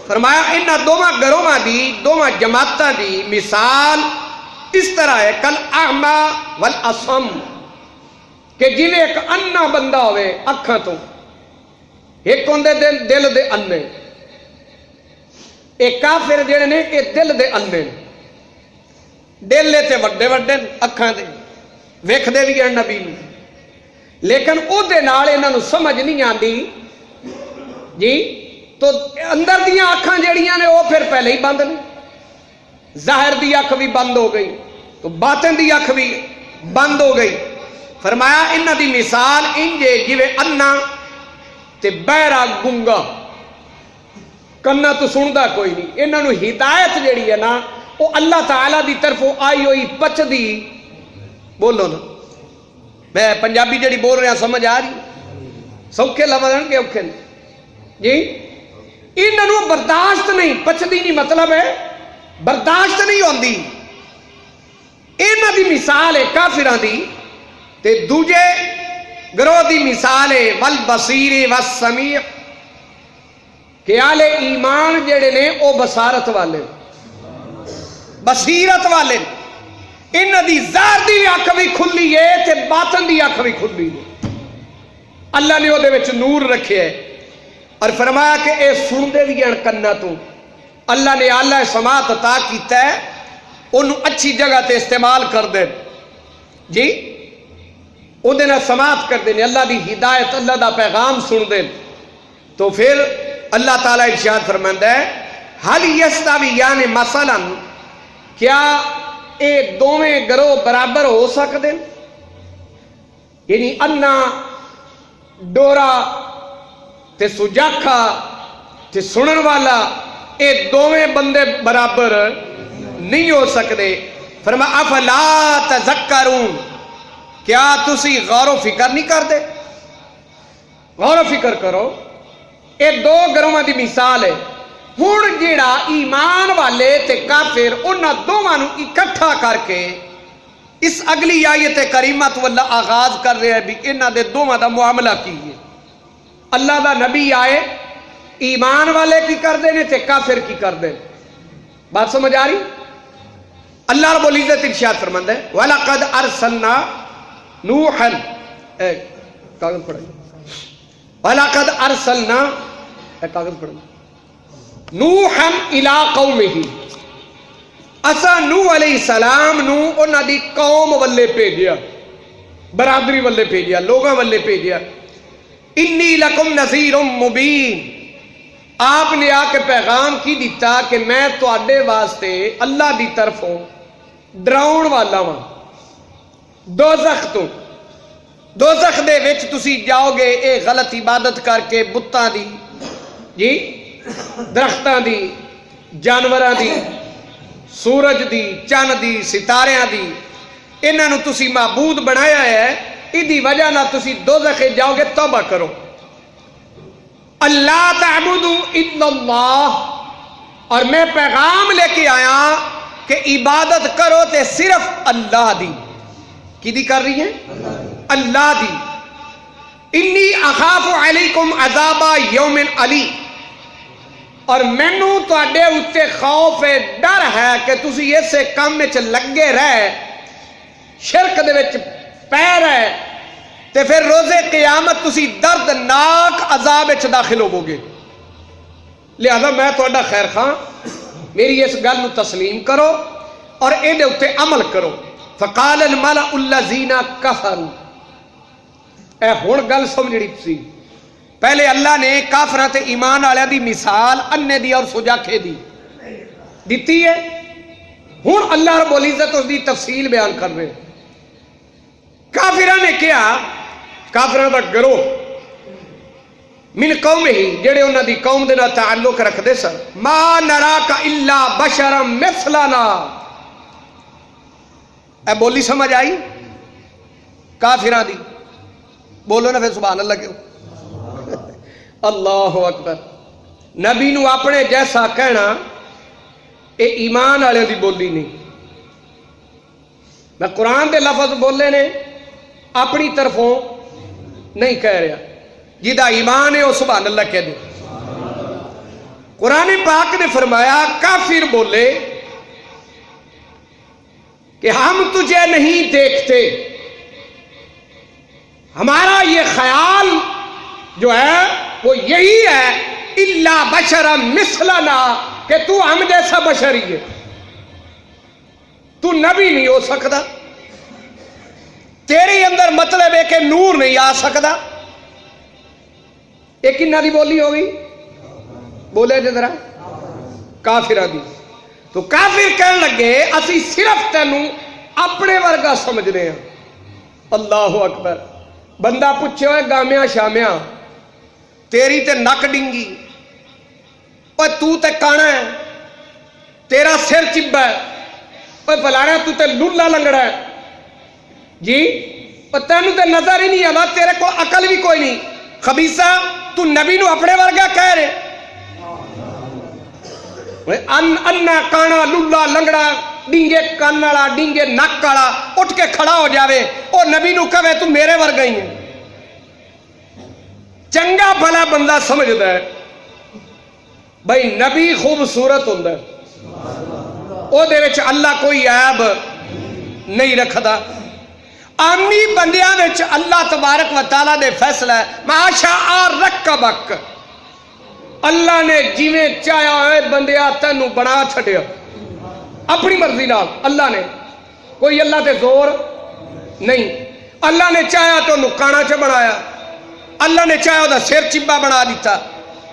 فرمایا انہاں دوواں گروہاں دی، دوواں جماعتاں دی مثال اس طرح ہے، کل اعمی والاصم، کہ جویں ایک انا بندہ ہوئے اکھاں تو، ایک ہوندے دل دے انے. ایک کافر جڑے نے اے دل دے انے، دل تے وڈے وڈے اکھاں دے ویکھدے بھی ہیں نبی نوں، لیکن او دے نال انہاں نوں سمجھ نہیں آندی جی. تو اندر دیاں اکھاں جڑیاں نے وہ پھر پہلے ہی بند نے، ظاہر دی اکھ بھی بند ہو گئی تو باطن دی اکھ بھی بند ہو گئی. فرمایا انہاں دی مثال انجے جویں انا تے بہرا گنگا، کنا تو سندا کوئی نہیں. انہاں نوں ہدایت جڑی ہے نا وہ اللہ تعالیٰ دی طرفوں آئی ہوئی پچدی. بولو نا، میں پنجابی جڑی بول رہا سمجھ آ رہی؟ سوکھے لفظ ہیں کہ اوکھے جی؟ انہاں نوں برداشت نہیں، پچدی نہیں، مطلب ہے برداشت نہیں ہوندی. انہاں دی مثال ہے کافراں دی، تے دوجے گروہ دی مثال ہے والبصیر والسمیع، کہ آلے ایمان جڑے نے او بصارت والے، بصیرت والے. انہاں دی ظاہر دی اکھ بھی کھلی ہے تے باطن دی اکھ بھی کھلی ہے. اللہ نے او دے وچ نور رکھے ہے اور فرمایا کہ اے سندے بھی ہیں کنا تو. اللہ نے اعلیٰ سماعت عطا کیتا ہے، انہوں اچھی جگہ تے استعمال کر دیں جی، انہیں نہ سماعت کر دیں، اللہ دی ہدایت، اللہ دا پیغام سن دیں. تو پھر اللہ تعالیٰ ارشاد فرماندا ہے، حل یستویان مثلا، کیا یہ دونیں گروہ برابر ہو سکتے ہیں؟ یعنی انا ڈورا تے سجاکھا تے سنن والا یہ دونیں بندے برابر نہیں ہو سکتے. فرمایا افلا تذکرون، کیا تسی غور و فکر نہیں کرتے؟ غور و فکر کرو. یہ دو گروہاں دی مثال ہے. ہن جیڑا ایمان والے تے کافر انہاں دونوں نو اکٹھا کر کے اس اگلی آیت کریمہ تو اللہ آغاز کر رہا ہے بھی انہاں دے دونوں دا معاملہ کی ہے. اللہ دا نبی آئے، ایمان والے کی کر دے نے تے کافر کی کر دے. بات سمجھ آ رہی؟ اللہ رب العزت ارشاد فرماندا ہے وَلَقَدْ أَرْسَلْنَا نُوحًا، کاغذ پڑھیں، وَلَقَدْ أَرْسَلْنَا، کاغذ پڑھیں، نُوحًا إِلَىٰ قَوْمِهِ، اسا نوح علیہ السلام نو انہاں دی قوم والے بھیجیا، برادری والے بھیجیا، لوگاں والے بھیجیا. انی لکم نذیر مبین، آپ نے آ کے پیغام کی دیتا کہ میں تواڈے واسطے اللہ دی طرفوں ڈراؤن والا ہاں دوزخ تو. دوزخ دے وچ تسی جاؤ گے اے غلط عبادت کر کے بتاں دی، جی درختاں دی، جانوراں دی، سورج دی، چند دی، ستاریاں دی، انہاں نو تسی معبود بنایا ہے. ادی وجہ نہ تسی دوزخ جاؤ گے. توبہ کرو. اللہ تعبدوا الا اللہ، اور میں پیغام لے کے آیا کہ عبادت کرو تے صرف اللہ دی. کی دی کر رہی ہیں؟ اللہ دی. انی اخاف علیکم عذاب یوم علی، اور مینوں تواڈے اُتے خوف ڈر ہے کہ تسی اسے کام وچ لگے رہے، شرک دے وچ پے رہے تے پھر روزے قیامت تسی دردناک عذاب وچ داخل ہوو گے. لہذا میں تہاڈا خیر خواہ، میری اس گل نو تسلیم کرو اور اے دے اتے عمل کرو. فقال الملأ الذین کفروا، اے ہن گل سمجھڑی سی. پہلے اللہ نے کافراں تے ایمان والے دی مثال انے دی اور سجاکھے دی دیتی ہے. ہن اللہ رب العزت اس دی تفصیل بیان کر رہے. کافراں نے کیا، کافراں دا گروہ من قوم ہی جڑے انہاں دی قوم دے نال تعلق رکھدے سن، ما نراک الا بشرا مثلنا. اے بولی سمجھ آئی کافراں دی؟ بولو نا پھر سبحان اللہ کیوں. اللہ اکبر. نبی نو اپنے جیسا کہنا اے ایمان والے دی بولی نہیں. میں قرآن دے لفظ بولے نے اپنی طرفوں نہیں کہہ رہا. جدا ایمان ہے وہ سبحان اللہ کہہ دے. قرآن پاک نے فرمایا کافر بولے کہ ہم تجھے نہیں دیکھتے، ہمارا یہ خیال جو ہے وہ یہی ہے الا بشرا مثلنا، کہ تو ہم جیسا بشر ہی ہے، تو نبی نہیں ہو سکتا، تیرے اندر مطلب ہے کہ نور نہیں آ سکتا. ایک کنہ دی بولی ہوگی؟ بولے جے ذرا. کافرہ دی. تو کافر کہنے لگے اسی صرف تینوں اپنے ورگا سمجھ رہے ہیں. اللہ اکبر. بندہ پوچھے ہوئے گامیاں شامیاں تیری تے نک ڈنگی، اوے تو تے کانا ہے، تیرا سر چبا ہے، اوے فلانا تو تے لولا لنگڑا ہے، جی تینوں تے نظر ہی نہیں آتا، تیرے کو عقل بھی کوئی نہیں. خبیثہ تو نبی نو اپنے ورگا کہہ رہے. انا کانا لولا لنگڑا ڈینگے کان والا ڈینگے نک والا اٹھ کے کھڑا ہو جاوے او نبی نو کہے تو میرے ورگا ہی ہے. چنگا بھلا بندہ سمجھدا ہے بھائی نبی خوبصورت ہوندا ہے، او دے وچ اللہ کوئی عیب نہیں رکھدا. عامی بندیاں وچ اللہ تبارک و تعالیٰ دے فیصلہ ہے ما شاء رکبک، اللہ نے جویں چاہیا ہوئے بندیا تینوں بنا چھڈیا اپنی مرضی نال. اللہ نے کوئی اللہ تے زور نہیں. اللہ نے چاہیا تو انہوں کانا چ بنایا، اللہ نے چاہیا دا سر چبا بنا دیتا،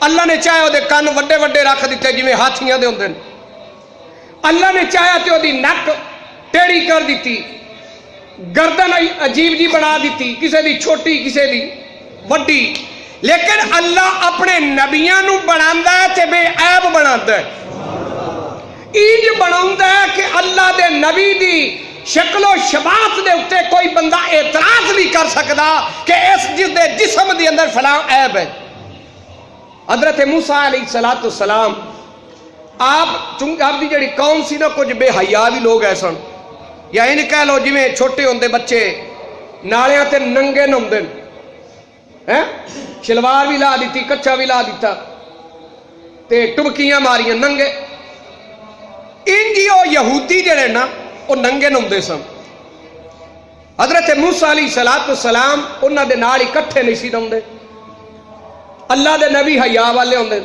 اللہ نے چاہیا دے کان وڈے وڈے رکھ دیتے جویں ہاتھیاں دے ہوندے. اللہ نے چاہیا تو دی نک ٹیڑھی کر دیتی، گردن عجیب جی بنا دیتی، کسے دی چھوٹی کسے دی وڈی، لیکن اللہ اپنے نبیاں نو بناندا ہے تے بے عیب بناندا ہے۔ اینج بناندا ہے کہ اللہ دے نبی دی شکل و شباہت دے اتے کوئی بندہ اعتراض نہیں کر سکدا کہ اس جس دے جسم دے اندر فلاں عیب ہے۔ حضرت موسیٰ علیہ السلام آپ دی جڑی قوم سی نا کچھ بے حیا بھی لوگ ایسا، یا ان کہہ لو جی میں چھوٹے ہوندے بچے نالیاں تے ننگے نمدن، شلوار بھی لا دیتی، کچھا بھی لا دیتا تے ٹبکیاں ماریاں ننگے، انجی او یہودی جڑے نا وہ ننگے نمدے سن۔ حضرت موسیٰ علیہ السلام انہاں دے نال اکٹھے نہیں سی نمدے۔ اللہ دے نبی حیا والے ہوندے،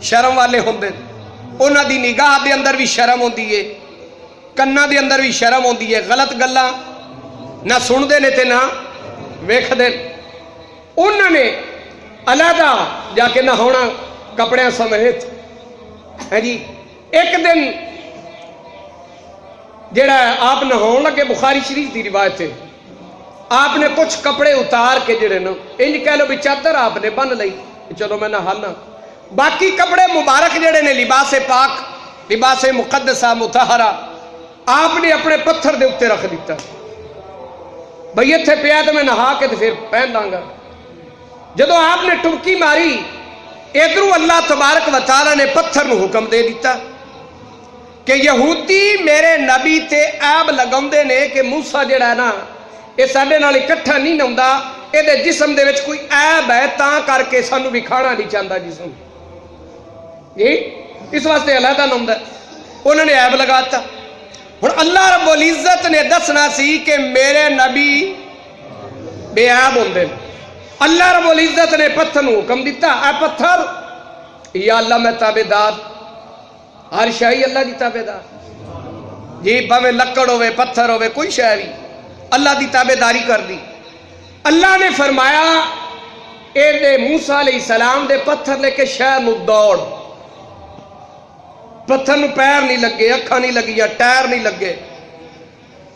شرم والے ہوندے، انہاں دی نگاہ دے اندر بھی شرم ہوندی ہے، کناں دے اندر بھی شرم ہوندی ہے، غلط گلاں نہ سن دے نے تے نہ ویکھ دے۔ انہوں نے علیحدہ جا کے نہ ہونا کپڑے سمیت ہے جی۔ ایک دن جڑا آپ نہ ہون لگے، بخاری شریف دی روایت ہے، آپ نے کچھ کپڑے اتار کے جڑے نا انج کہہ لو بھی چادر آپ نے بن لئی، چلو میں نہانا، باقی کپڑے مبارک جڑے نے لباس پاک، لباس مقدسہ مطہرہ آپ نے اپنے پتھر دے اتے رکھ دیتا، بھئی اتھے پیا تو میں نہا کے تو پھر پہن لاں گا۔ جدو آپ نے ٹبکی ماری، ادھروں اللہ تبارک و تعالی نے پتھر نو حکم دے دیتا کہ یہودی میرے نبی تے عیب لگاؤندے نے کہ موسیٰ جڑا ہے نا یہ ساڈے نال اکٹھا نہیں نمدا، اے دے جسم دے وچ کوئی عیب ہے تاں کر کے سانو بھی کھانا نہیں چاہتا جسم، جی اس واسطے علیحدہ نمدا۔ انہوں نے عیب لگاتا۔ ہن اللہ رب العزت نے دسنا سی کہ میرے نبی بے عیب ہوندے، اللہ رب العزت نے پتھر نو حکم دیتا، اے پتھر یا اللہ میں تابعدار، ہر شاہی اللہ دی تابعدار جی، بھاوے لکڑ ہوئے پتھر ہوئے کوئی شے بھی اللہ دی تابعداری کر دی۔ اللہ نے فرمایا اے دے موسیٰ علیہ السلام دے پتھر لے کے شہر نو دوڑ، پتھر نو پیر نہیں لگے، اکھاں نہیں لگیا، ٹائر نہیں لگے،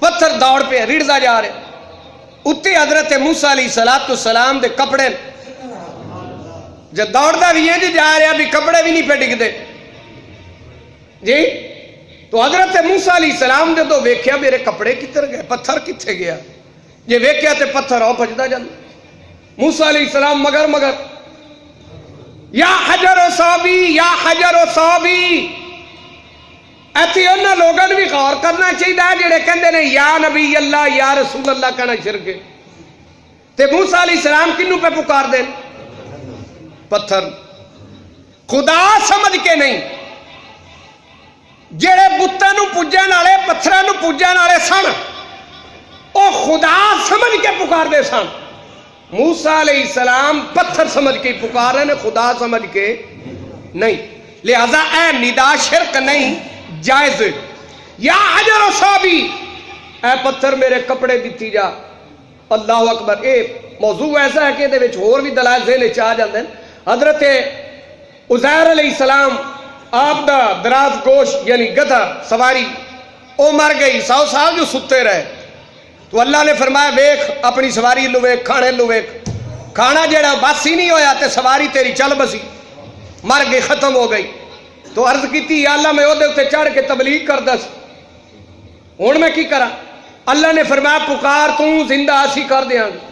پتھر دوڑ پہ رڑدا جا رہے، اتے حضرت موسیٰ علیہ السلام دے کپڑے جب دوڑدا بھی ہے جا رہا بھی کپڑے بھی نہیں پہ ڈگ دے جی۔ تو حضرت موسیٰ علیہ السلام نے تو ویکھیا میرے کپڑے کتر گئے، پتھر کتھے گیا، جے ویکھیا تے پتھر آؤ بھجدا جانا۔ موسیٰ علیہ السلام مگر یا حجر و صابی، یا حجر و صابی، ایتھے انہاں لوگوں نے بھی غور کرنا چاہیے جڑے کہندے نے یا نبی اللہ یا رسول اللہ کہنا شرک ہے، تے موسیٰ علیہ السلام کنوں پہ پکار دیں؟ پتھر خدا سمجھ کے نہیں، جڑے بتاں نو پوجن والے پتھراں نو پوجن والے سن او خدا سمجھ کے پکار دے سن۔ موسیٰ علیہ السلام پتھر سمجھ کے پکار رہے نے، خدا سمجھ کے نہیں، لہذا اے ندا شرک نہیں، جائز۔ یا حجر و صابی، اے پتھر میرے کپڑے دیتی جا، اللہ اکبر۔ اے موضوع ایسا ہے کہ دے وچ اور بھی دلائل ذہن وچ آ جاندے ہیں۔ حضرت عزیر علیہ السلام آپ دا دراز گوشت یعنی گدھا سواری او مر گئی، 100 سال جو ستے رہے، تو اللہ نے فرمایا ویکھ اپنی سواری لو ویکھ، کھانے لو ویکھ، کھانا جڑا بس ہی نہیں ہویا تے سواری تیری چل بسی، مر گئی، ختم ہو گئی۔ تو عرض کیتی یا اللہ میں او دے اتے چڑھ کے تبلیغ کر دس، ہن میں کی کرا؟ اللہ نے فرمایا پکار تو زندہ اسی کر دیاں گے۔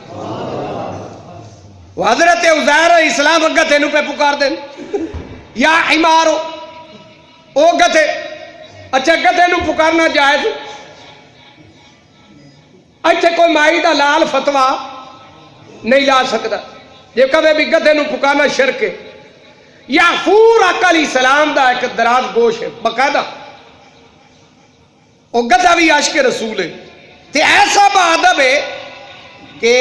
حضرت عزیر علیہ السلام اگا تینوں پہ پکار دیں یا عمارو او گدھے، اچھا گدھے نو پکارنا جائز؟ اچھا کوئی مائی دا لال فتوہ نہیں لا سکتا جے کبھی بھی گدھے نو پکارنا شرک ہے۔ یا فور آقا علیہ السلام دا ایک دراز گوش ہے باقاعدہ، او گدھا بھی عاشق رسول ہے، تے ایسا بادب ہے کہ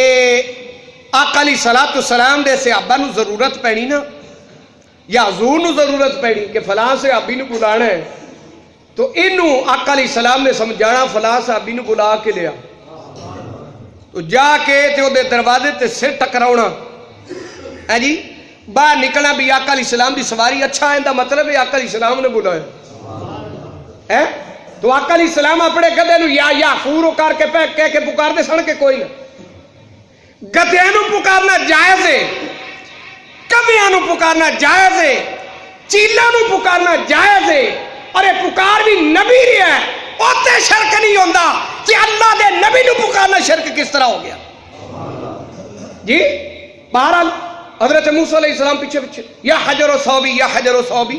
آقا علیہ السلام دے صحابہ نو ضرورت پینی نا، یا حضور نو ضرورت پینی کہ فلاں صحابی نو بلانا ہے، تو انہوں آقا علیہ السلام نے سمجھانا فلاں صحابی نو بلا کے لیا، تو جا کے تے او دے دروازے تے سر ٹکراؤنا ہے جی، باہر نکلنا بھی آقا علیہ السلام دی سواری، اچھا ہے دا مطلب ہے آقا علیہ السلام نے بلایا، ہے تو آقا علیہ السلام اپنے گدے نو یا فورو کر کے کہہ کے پکار دے سن کے کوئی نہ گدے نو پکارنا جائز ہے، کبیاں نو پکارنا جائز ہے، چیلاں نو پکارنا جائز ہے، اور یہ پکار بھی نبی رہا ہے، اوتے شرک نہیں ہوندا کہ اللہ دے نبی نو پکارنا شرک کس طرح ہو گیا جی۔ بہرحال حضرت موسیٰ علیہ السلام پیچھے پیچھے یا حجر و صوبی یا حجر و صوبی،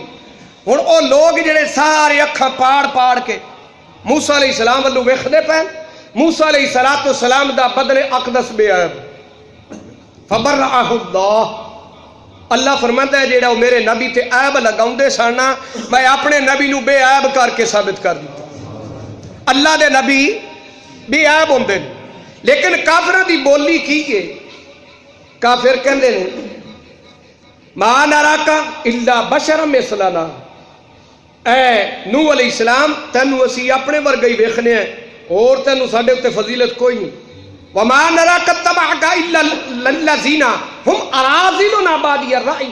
ہن او لوگ جڑے سارے اکھاں پاڑ کے موسیٰ علیہ السلام والو ویکھدے پے، موسیٰ علیہ السلام دا بدن اقدس بے عیب، فبرأہ اللہ، اللہ فرماتا ہے جیڑا میرے نبی تے عیب لگاؤندے سن میں اپنے نبی نو بے عیب کر کے ثابت کر دیتا۔ اللہ دے نبی بے عیب ہوندے لیکن کافراں دی بولی کی ہے، کافر کہندے نے ما نراک الا بشر مثلنا، اے نوح علیہ السلام تینوں اسی اپنے ورگے ہی ویکھنے ہیں اور تینوں ساڈے تے فضیلت کوئی نہیں، وما نراک اتبعک الا الذین ہم اراذلنا بادی الرأی،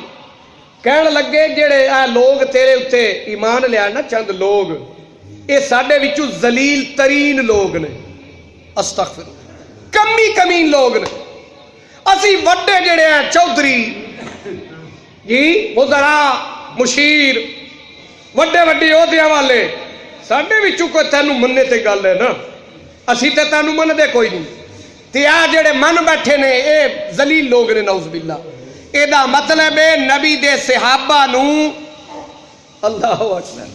کہن لگے جڑے اے لوگ تیرے اتے ایمان لیا نا چند لوگ اے ساڈے وچوں ذلیل ترین لوگ نے، استغفر کمی کمین لوگ نے، اسی وڈے جڑے ہیں چودھری جی وزراء مشیر وڈے وڈے عہدیاں والے ساڈے وچوں کوئی تینوں مننے تے گل ہے نا، اسی تے تینوں من دے کوئی نہیں، تے آ جڑے من بیٹھے نے اے ذلیل لوگ نے نعوذ باللہ۔ اے دا مطلب ہے نبی دے صحابہ نو، اللہ اکبر،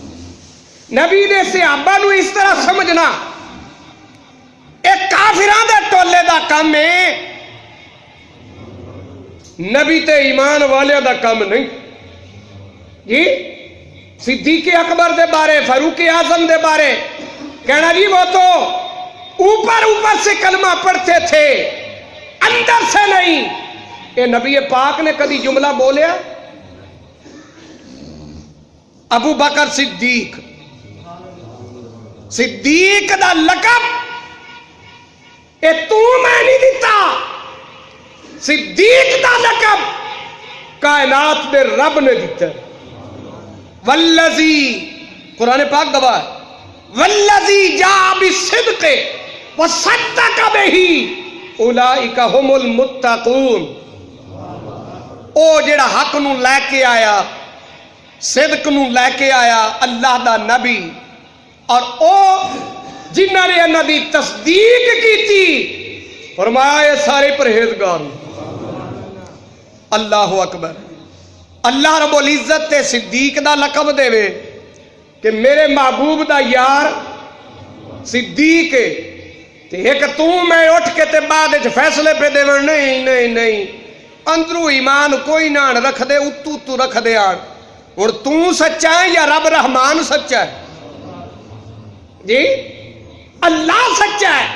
نبی دے صحابہ نو اس طرح سمجھنا اے کافراں دے ٹولے دا کام ہے، نبی تے ایمان والے دا کام نہیں جی۔ صدیق اکبر دے بارے، فاروق اعظم دے بارے کہنا جی وہ تو اوپر سے کلمہ پڑھتے تھے اندر سے نہیں، اے نبی پاک نے کدی جملہ بولیا؟ ابو بکر صدیق، صدیق دا لقب اے تو میں نہیں دیتا، صدیق دا لقب کائنات میں رب نے دیتا ہے، والذی قرآن پاک گواہ ہے والذی جاء بالصدق وصدق بہ اولئک هم المتقون، او جڑا حق نو لے کے آیا، صدق نو لے کے آیا، اللہ دا نبی، اور او جنہاں نے انہاں دی تصدیق کیتی فرمایا یہ سارے پرہیزگار۔ اللہ اکبر، اللہ رب العزت تے صدیق دا لقب دے وے کہ میرے محبوب دا یار صدیق ہے، تے ایک تو میں اٹھ کے تے بعد فیصلے پہ دے نہیں نہیں نہیں، اندرو ایمان کوئی نہ رکھ دے، اتو تو رکھ دے آن، اور تو سچا ہے یا رب رحمان سچا ہے جی؟ اللہ سچا ہے۔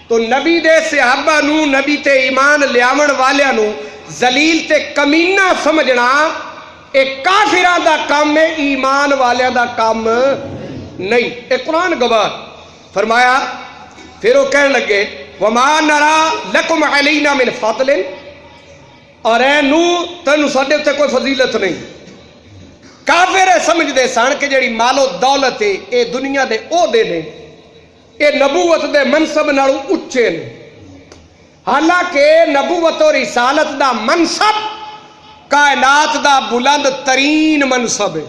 تو نبی دے صحابہ نو، نبی تے ایمان لیاون والیاں نو ذلیل تے کمینہ سمجھنا ایک کافراں دا کام ہے، ایمان والیاں دا کام نہیں۔ ایک قرآن گواہ فرمایا، پھر وہ کہنے لگے وما نرا لکم علینا من فضل، اور اے نو تینوں ساڈے تے کوئی فضیلت نہیں۔ کافر سمجھ دے سن کہ جڑی مال و دولت ہے اے دنیا دے عہدے نے، اے نبوت دے منصب نالوں اچے نے، حالانکہ نبوت اور رسالت دا منصب کائنات دا بلند ترین منصب ہے،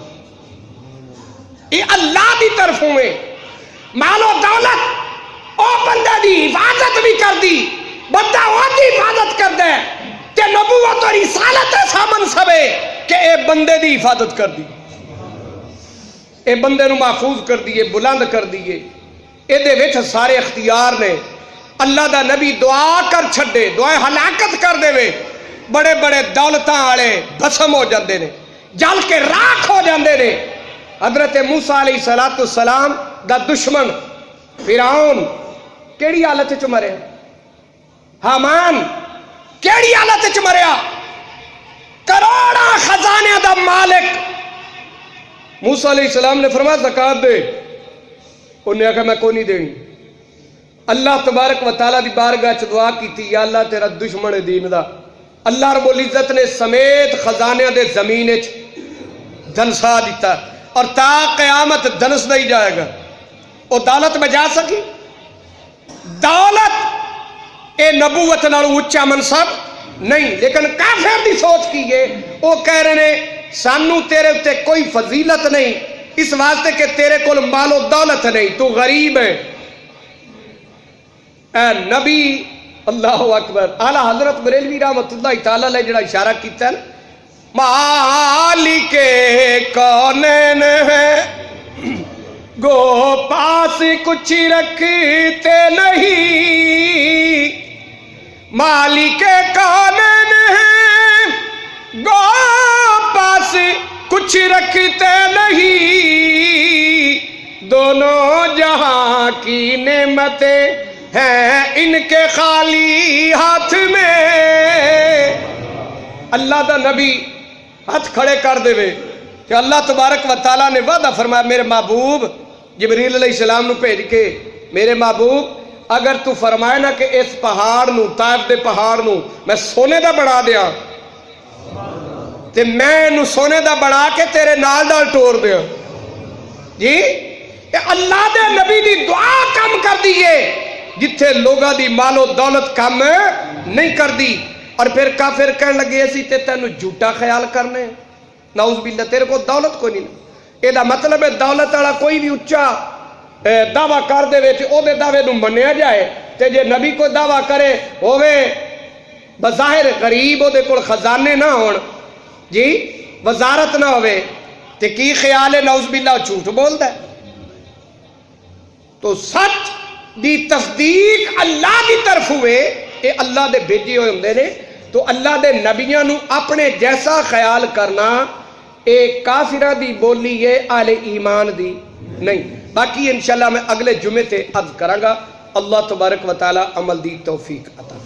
یہ اللہ دی طرفوں ہے۔ مال و دولت او بندہ دی حفاظت بھی کر دی، بندہ وہ دی حفاظت کر دے، کہ نبوت اور رسالت ایسا منصب ہے کہ اے بندے دی حفاظت کر دی، اے بندے نو محفوظ کر دیے، بلند کر دیے، اے دے وچ سارے اختیار نے۔ اللہ دا نبی دعا کر چھڑے، دعائیں ہلاکت کر دے وے، بڑے بڑے دولتاں والے بسم ہو جاندے نے، جل کے راکھ ہو جاندے نے۔ حضرت موسیٰ علیہ السلام دا دشمن فرعون کیڑی حالت وچ مریا، حامان کیڑی حالت وچ مریا، کروڑاں خزانے دا مالک۔ موسیٰ علیہ السلام نے فرمایا زکات دے، انہیں آکھا میں کوئی نہیں دینی۔ اللہ تبارک و تعالیٰ دی بارگاہ چ دعا کیتی، یا اللہ تیرا دشمن دین دا، اللہ رب العزت نے سمیت خزانے دے زمین وچ دھنسا دیتا۔ اور تا قیامت دنس نہیں جائے گا. وہ دولت میں جا سکی؟ دولت اے نبوت نالوں اچا منصب نہیں. لیکن کافر دی سوچ کی ہے، وہ کہہ رہے ہیں سانو تیرے اتے کوئی فضیلت نہیں اس واسطے کہ تیرے کول مال و دولت نہیں، تو غریب ہے. اے نبی، اللہ اکبر، اعلی حضرت بریلوی رحمۃ اللہ تعالی علیہ جڑا اشارہ کیتا ہے، مالک کونین ہے گو پاس کچھ رکھتے نہیں، مالک کونین ہے گو پاس کچھ رکھتے نہیں، دونوں جہاں کی نعمتیں ہیں ان کے خالی ہاتھ میں. اللہ دا نبی ہاتھ کھڑے کر دے کہ اللہ تبارک و تعالیٰ نے وعدہ فرمایا، میرے محبوب جبریل علیہ السلام نو بھیج کے، میرے محبوب اگر تو فرمائے نا کہ اس پہاڑ نو، طائف دے پہاڑ نو میں سونے دا بنا دیا تے میں انہوں سونے دا بنا کے تیرے نال نال ٹور دیا. جی اللہ دے نبی دی دعا کم کر دیئے جتھے لوگاں دی مال و دولت کم نہیں کر دی. اور پھر کافر کہنے لگے اسی تے تینوں جھوٹا خیال کرنے، نعوذ باللہ تیرے کو دولت کوئی نہیں. یہ دا مطلب ہے دولت والا کوئی بھی اچھا دعویٰ کر دے تے او دے دعوے نو منیا جائے، تے جے نبی کوئی دعویٰ کرے ہوئے بظاہر غریب، او دے کول خزانے نہ ہون، جی وزارت نہ ہوئے، تے کی خیال ہے نعوذ باللہ جھوٹ بولتا ہے. تو سچ دی تصدیق اللہ دی طرف ہوئے، اے اللہ دے بھیجے ہوئے ہوندے نے. تو اللہ دے نبیاں نو اپنے جیسا خیال کرنا اے کافرہ دی بولی ہے، اہل ایمان دی نہیں. باقی انشاءاللہ میں اگلے جمعے تے عرض کراں گا. اللہ تبارک و تعالی عمل دی توفیق عطا